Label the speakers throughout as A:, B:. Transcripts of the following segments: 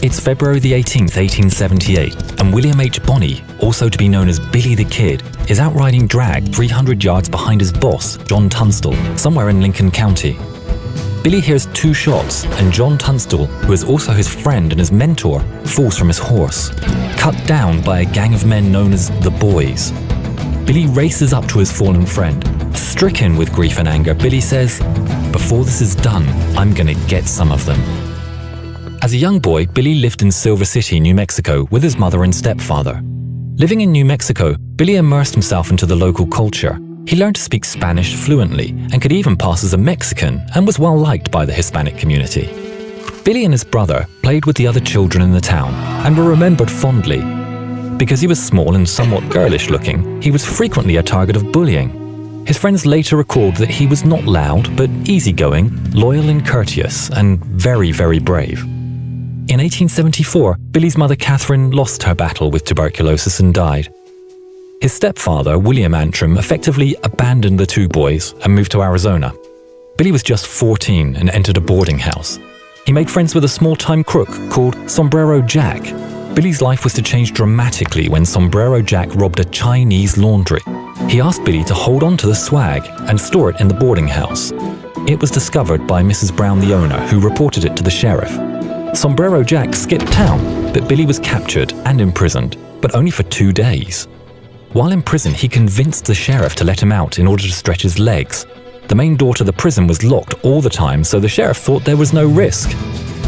A: It's February the 18th, 1878, and William H. Bonney, also to be known as Billy the Kid, is out riding drag 300 yards behind his boss, John Tunstall, somewhere in Lincoln County. Billy hears 2 shots, and John Tunstall, who is also his friend and his mentor, falls from his horse, cut down by a gang of men known as the Boys. Billy races up to his fallen friend. Stricken with grief and anger, Billy says, "Before this is done, I'm gonna get some of them." As a young boy, Billy lived in Silver City, New Mexico, with his mother and stepfather. Living in New Mexico, Billy immersed himself into the local culture. He learned to speak Spanish fluently and could even pass as a Mexican and was well liked by the Hispanic community. Billy and his brother played with the other children in the town and were remembered fondly. Because he was small and somewhat girlish looking, he was frequently a target of bullying. His friends later recalled that he was not loud, but easygoing, loyal and courteous, and very, very brave. In 1874, Billy's mother Catherine lost her battle with tuberculosis and died. His stepfather, William Antrim, effectively abandoned the 2 boys and moved to Arizona. Billy was just 14 and entered a boarding house. He made friends with a small-time crook called Sombrero Jack. Billy's life was to change dramatically when Sombrero Jack robbed a Chinese laundry. He asked Billy to hold on to the swag and store it in the boarding house. It was discovered by Mrs. Brown, the owner, who reported it to the sheriff. Sombrero Jack skipped town, but Billy was captured and imprisoned, but only for 2 days. While in prison, he convinced the sheriff to let him out in order to stretch his legs. The main door to the prison was locked all the time, so the sheriff thought there was no risk.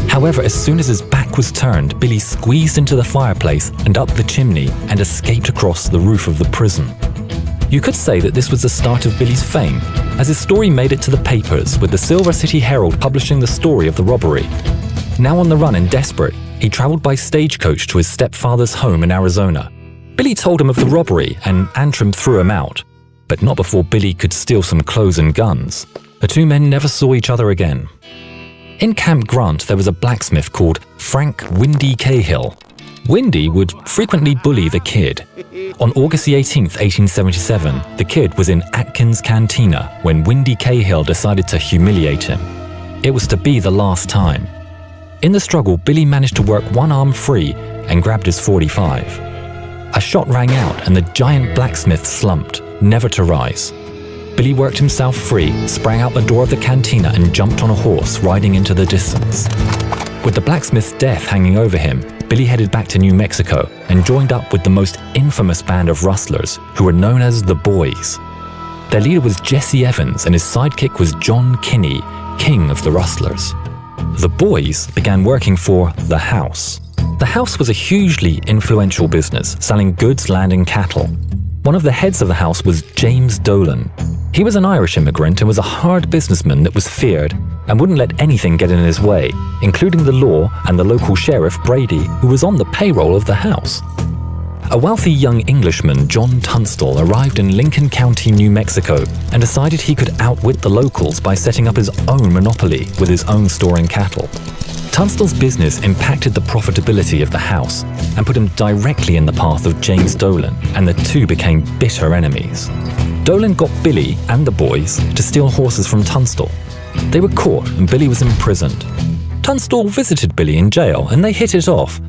A: However, as soon as his back was turned, Billy squeezed into the fireplace and up the chimney and escaped across the roof of the prison. You could say that this was the start of Billy's fame, as his story made it to the papers, with the Silver City Herald publishing the story of the robbery. Now on the run and desperate, he traveled by stagecoach to his stepfather's home in Arizona. Billy told him of the robbery, and Antrim threw him out, but not before Billy could steal some clothes and guns. The 2 men never saw each other again. In Camp Grant, there was a blacksmith called Frank Windy Cahill. Windy would frequently bully the Kid. On August the 18th, 1877, the Kid was in Atkins' cantina when Windy Cahill decided to humiliate him. It was to be the last time. In the struggle, Billy managed to work one arm free and grabbed his .45. A shot rang out and the giant blacksmith slumped, never to rise. Billy worked himself free, sprang out the door of the cantina and jumped on a horse, riding into the distance. With the blacksmith's death hanging over him, Billy headed back to New Mexico and joined up with the most infamous band of rustlers, who were known as the Boys. Their leader was Jesse Evans and his sidekick was John Kinney, king of the rustlers. The Boys began working for the House. The House was a hugely influential business, selling goods, land and cattle. One of the heads of the House was James Dolan. He was an Irish immigrant and was a hard businessman that was feared and wouldn't let anything get in his way, including the law and the local sheriff Brady, who was on the payroll of the House. A wealthy young Englishman, John Tunstall, arrived in Lincoln County, New Mexico, and decided he could outwit the locals by setting up his own monopoly with his own store in cattle. Tunstall's business impacted the profitability of the House and put him directly in the path of James Dolan, and the 2 became bitter enemies. Dolan got Billy and the Boys to steal horses from Tunstall. They were caught and Billy was imprisoned. Tunstall visited Billy in jail and they hit it off.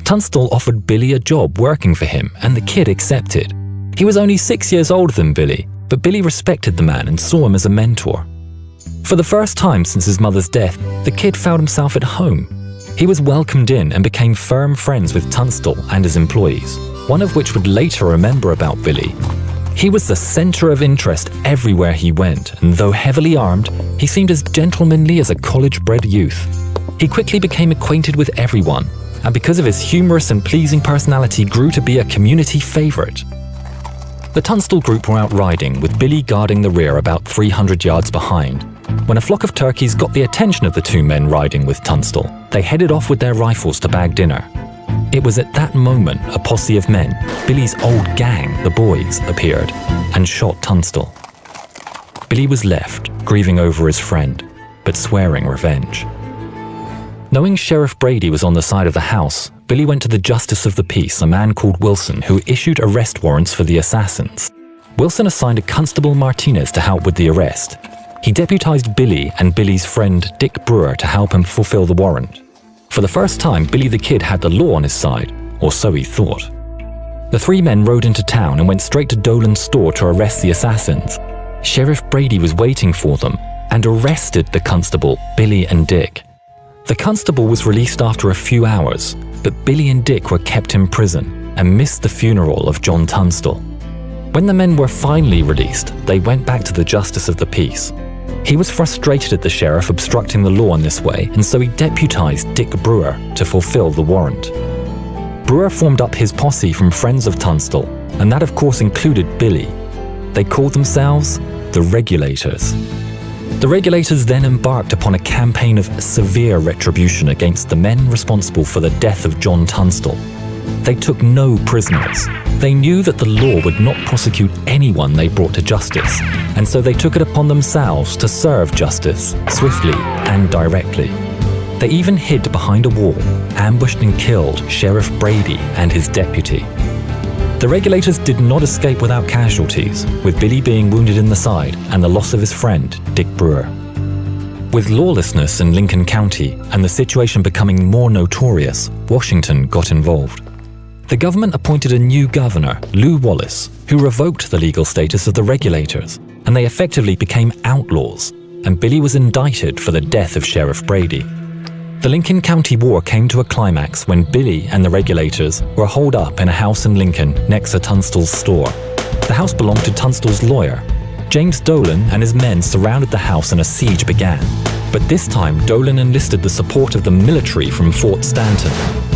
A: Tunstall offered Billy a job working for him and the Kid accepted. He was only 6 years older than Billy, but Billy respected the man and saw him as a mentor. For the first time since his mother's death, the Kid found himself at home. He was welcomed in and became firm friends with Tunstall and his employees, one of which would later remember about Billy. He was the center of interest everywhere he went, and though heavily armed, he seemed as gentlemanly as a college-bred youth. He quickly became acquainted with everyone, and because of his humorous and pleasing personality grew to be a community favorite. The Tunstall group were out riding, with Billy guarding the rear about 300 yards behind. When a flock of turkeys got the attention of the 2 men riding with Tunstall, they headed off with their rifles to bag dinner. It was at that moment a posse of men, Billy's old gang, the Boys, appeared and shot Tunstall. Billy was left, grieving over his friend, but swearing revenge. Knowing Sheriff Brady was on the side of the House, Billy went to the Justice of the Peace, a man called Wilson, who issued arrest warrants for the assassins. Wilson assigned a Constable Martinez to help with the arrest. He deputized Billy and Billy's friend Dick Brewer to help him fulfill the warrant. For the first time, Billy the Kid had the law on his side, or so he thought. The three men rode into town and went straight to Dolan's store to arrest the assassins. Sheriff Brady was waiting for them and arrested the constable, Billy and Dick. The constable was released after a few hours, but Billy and Dick were kept in prison and missed the funeral of John Tunstall. When the men were finally released, they went back to the Justice of the Peace. He was frustrated at the sheriff obstructing the law in this way, and so he deputized Dick Brewer to fulfill the warrant. Brewer formed up his posse from friends of Tunstall, and that of course included Billy. They called themselves the Regulators. The Regulators then embarked upon a campaign of severe retribution against the men responsible for the death of John Tunstall. They took no prisoners. They knew that the law would not prosecute anyone they brought to justice, and so they took it upon themselves to serve justice swiftly and directly. They even hid behind a wall, ambushed and killed Sheriff Brady and his deputy. The Regulators did not escape without casualties, with Billy being wounded in the side and the loss of his friend, Dick Brewer. With lawlessness in Lincoln County and the situation becoming more notorious, Washington got involved. The government appointed a new governor, Lew Wallace, who revoked the legal status of the Regulators, and they effectively became outlaws, and Billy was indicted for the death of Sheriff Brady. The Lincoln County War came to a climax when Billy and the Regulators were holed up in a house in Lincoln next to Tunstall's store. The house belonged to Tunstall's lawyer. James Dolan and his men surrounded the house and a siege began. But this time, Dolan enlisted the support of the military from Fort Stanton.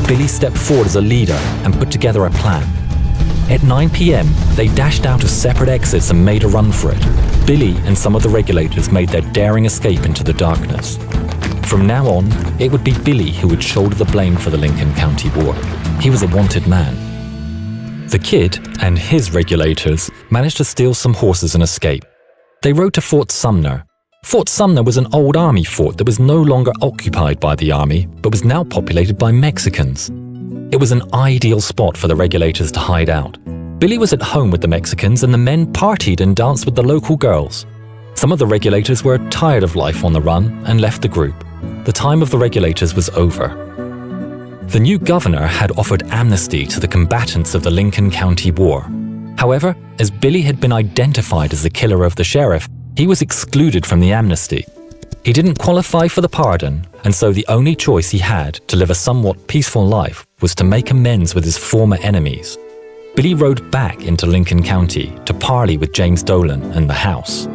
A: Billy stepped forward as a leader and put together a plan. At 9 p.m., they dashed out of separate exits and made a run for it. Billy and some of the Regulators made their daring escape into the darkness. From now on, it would be Billy who would shoulder the blame for the Lincoln County War. He was a wanted man. The Kid and his Regulators managed to steal some horses and escape. They rode to Fort Sumner. Fort Sumner was an old army fort that was no longer occupied by the army, but was now populated by Mexicans. It was an ideal spot for the Regulators to hide out. Billy was at home with the Mexicans, and the men partied and danced with the local girls. Some of the Regulators were tired of life on the run and left the group. The time of the Regulators was over. The new governor had offered amnesty to the combatants of the Lincoln County War. However, as Billy had been identified as the killer of the sheriff, he was excluded from the amnesty. He didn't qualify for the pardon, and so the only choice he had to live a somewhat peaceful life was to make amends with his former enemies. Billy rode back into Lincoln County to parley with James Dolan and the House.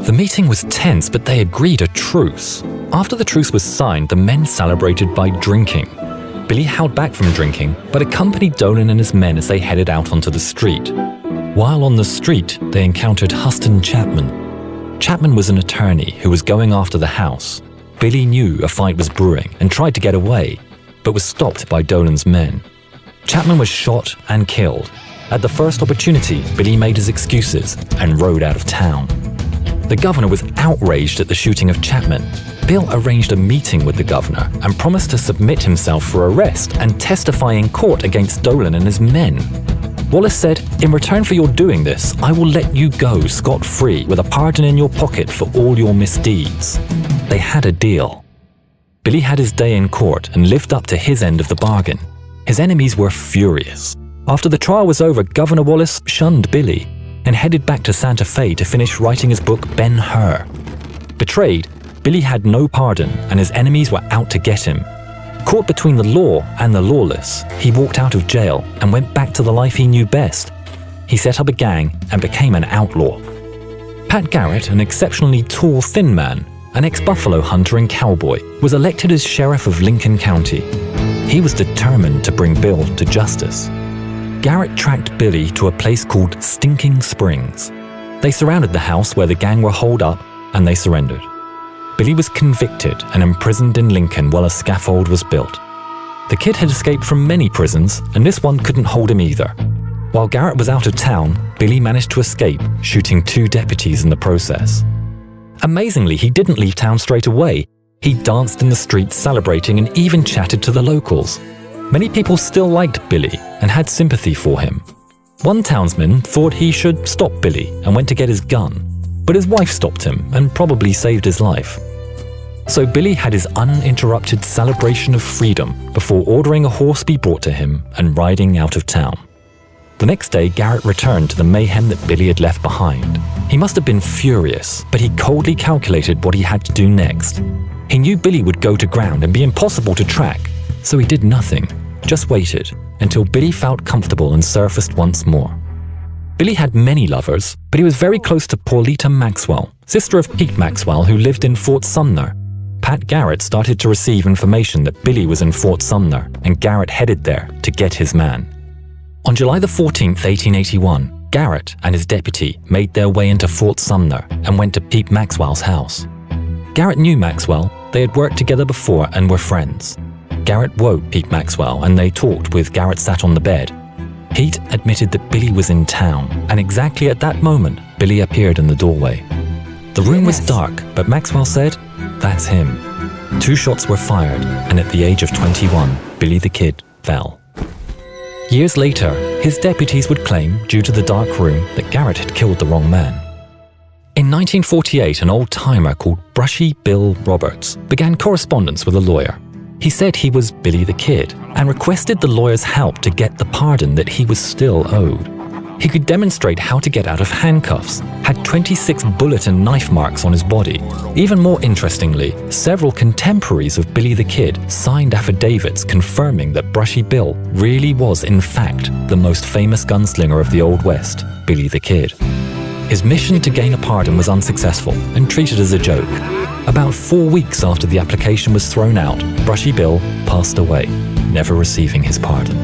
A: The meeting was tense, but they agreed a truce. After the truce was signed, the men celebrated by drinking. Billy held back from drinking, but accompanied Dolan and his men as they headed out onto the street. While on the street, they encountered Huston Chapman. Chapman was an attorney who was going after the House. Billy knew a fight was brewing and tried to get away, but was stopped by Dolan's men. Chapman was shot and killed. At the first opportunity, Billy made his excuses and rode out of town. The governor was outraged at the shooting of Chapman. Bill arranged a meeting with the governor and promised to submit himself for arrest and testify in court against Dolan and his men. Wallace said, "In return for your doing this, I will let you go scot-free with a pardon in your pocket for all your misdeeds." They had a deal. Billy had his day in court and lived up to his end of the bargain. His enemies were furious. After the trial was over, Governor Wallace shunned Billy and headed back to Santa Fe to finish writing his book Ben-Hur. Betrayed, Billy had no pardon and his enemies were out to get him. Caught between the law and the lawless, he walked out of jail and went back to the life he knew best. He set up a gang and became an outlaw. Pat Garrett, an exceptionally tall, thin man, an ex-buffalo hunter and cowboy, was elected as sheriff of Lincoln County. He was determined to bring Bill to justice. Garrett tracked Billy to a place called Stinking Springs. They surrounded the house where the gang were holed up, and they surrendered. Billy was convicted and imprisoned in Lincoln while a scaffold was built. The Kid had escaped from many prisons, and this one couldn't hold him either. While Garrett was out of town, Billy managed to escape, shooting 2 deputies in the process. Amazingly, he didn't leave town straight away. He danced in the streets celebrating and even chatted to the locals. Many people still liked Billy and had sympathy for him. One townsman thought he should stop Billy and went to get his gun, but his wife stopped him and probably saved his life. So Billy had his uninterrupted celebration of freedom before ordering a horse be brought to him and riding out of town. The next day, Garrett returned to the mayhem that Billy had left behind. He must have been furious, but he coldly calculated what he had to do next. He knew Billy would go to ground and be impossible to track, so he did nothing, just waited until Billy felt comfortable and surfaced once more. Billy had many lovers, but he was very close to Paulita Maxwell, sister of Pete Maxwell, who lived in Fort Sumner. Pat Garrett started to receive information that Billy was in Fort Sumner, and Garrett headed there to get his man. On July 14, 1881, Garrett and his deputy made their way into Fort Sumner and went to Pete Maxwell's house. Garrett knew Maxwell, they had worked together before and were friends. Garrett woke Pete Maxwell and they talked with Garrett sat on the bed. Pete admitted that Billy was in town, and exactly at that moment, Billy appeared in the doorway. The room was dark, but Maxwell said, "That's him." 2 shots were fired, and at the age of 21, Billy the Kid fell. Years later, his deputies would claim, due to the dark room, that Garrett had killed the wrong man. In 1948, an old-timer called Brushy Bill Roberts began correspondence with a lawyer. He said he was Billy the Kid and requested the lawyer's help to get the pardon that he was still owed. He could demonstrate how to get out of handcuffs, had 26 bullet and knife marks on his body. Even more interestingly, several contemporaries of Billy the Kid signed affidavits confirming that Brushy Bill really was in fact the most famous gunslinger of the Old West, Billy the Kid. His mission to gain a pardon was unsuccessful and treated as a joke. About 4 weeks after the application was thrown out, Brushy Bill passed away, never receiving his pardon.